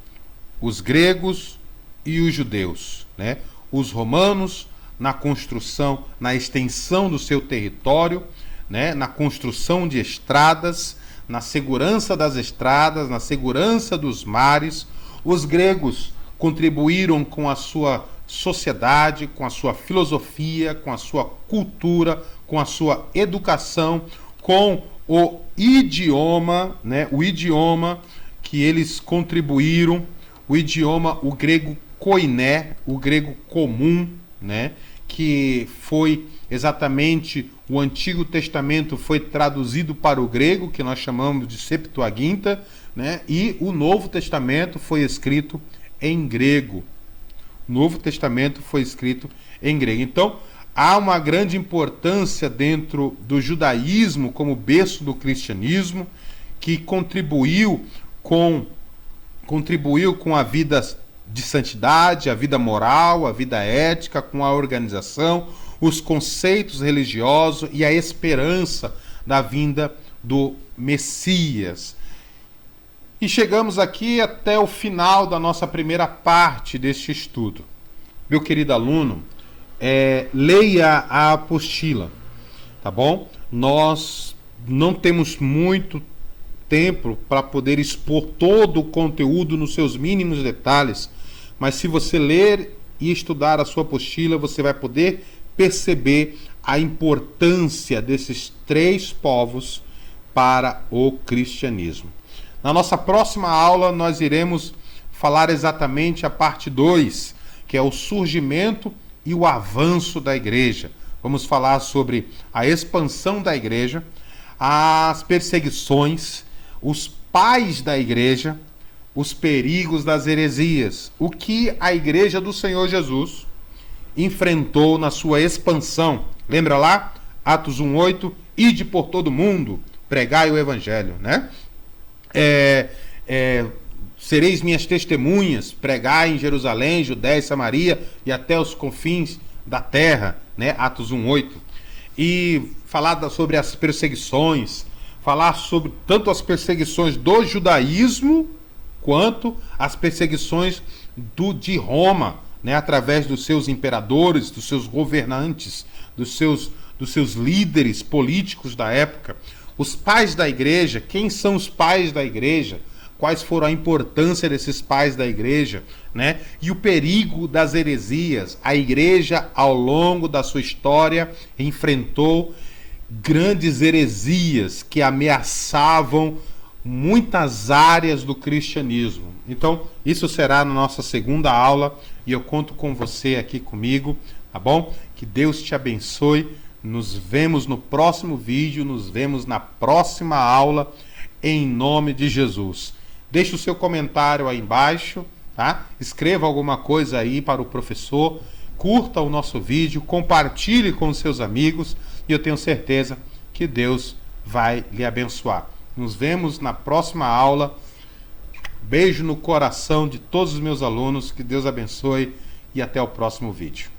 os gregos e os judeus, né? Os romanos na construção, na extensão do seu território, né? Na construção de estradas, na segurança das estradas, na segurança dos mares. Os gregos contribuíram com a sua sociedade, com a sua filosofia, com a sua cultura, com a sua educação, com o idioma, né? O idioma que eles contribuíram, o grego koiné, o grego comum, né? Que foi exatamente o Antigo Testamento foi traduzido para o grego, que nós chamamos de Septuaginta, né? E o Novo Testamento foi escrito em grego. O Novo Testamento foi escrito em grego. Então, há uma grande importância dentro do judaísmo como berço do cristianismo, que contribuiu com a vida de santidade, a vida moral, a vida ética, com a organização, os conceitos religiosos e a esperança da vinda do Messias. E chegamos aqui até o final da nossa primeira parte deste estudo. Meu querido aluno, leia a apostila, tá bom? Nós não temos muito tempo para poder expor todo o conteúdo nos seus mínimos detalhes, mas se você ler e estudar a sua apostila, você vai poder perceber a importância desses três povos para o cristianismo. Na nossa próxima aula, nós iremos falar exatamente a parte 2, que é o surgimento e o avanço da igreja. Vamos falar sobre a expansão da igreja, as perseguições, os pais da igreja, os perigos das heresias, o que a igreja do Senhor Jesus enfrentou na sua expansão. Lembra lá? Atos 1:8, ide por todo mundo, pregai o evangelho, né? Sereis minhas testemunhas, pregai em Jerusalém, Judéia e Samaria e até os confins da terra, né? Atos 1:8. E falar sobre as perseguições, falar sobre tanto as perseguições do judaísmo quanto as perseguições de Roma, né? Através dos seus imperadores, dos seus governantes, dos seus líderes políticos da época. Os pais da igreja, quem são os pais da igreja? Quais foram a importância desses pais da igreja, né? E o perigo das heresias. A igreja, ao longo da sua história, enfrentou grandes heresias que ameaçavam muitas áreas do cristianismo. Então, isso será na nossa segunda aula e eu conto com você aqui comigo, tá bom? Que Deus te abençoe. Nos vemos no próximo vídeo, nos vemos na próxima aula, em nome de Jesus. Deixe o seu comentário aí embaixo, tá? Escreva alguma coisa aí para o professor, curta o nosso vídeo, compartilhe com os seus amigos e eu tenho certeza que Deus vai lhe abençoar. Nos vemos na próxima aula. Beijo no coração de todos os meus alunos, que Deus abençoe e até o próximo vídeo.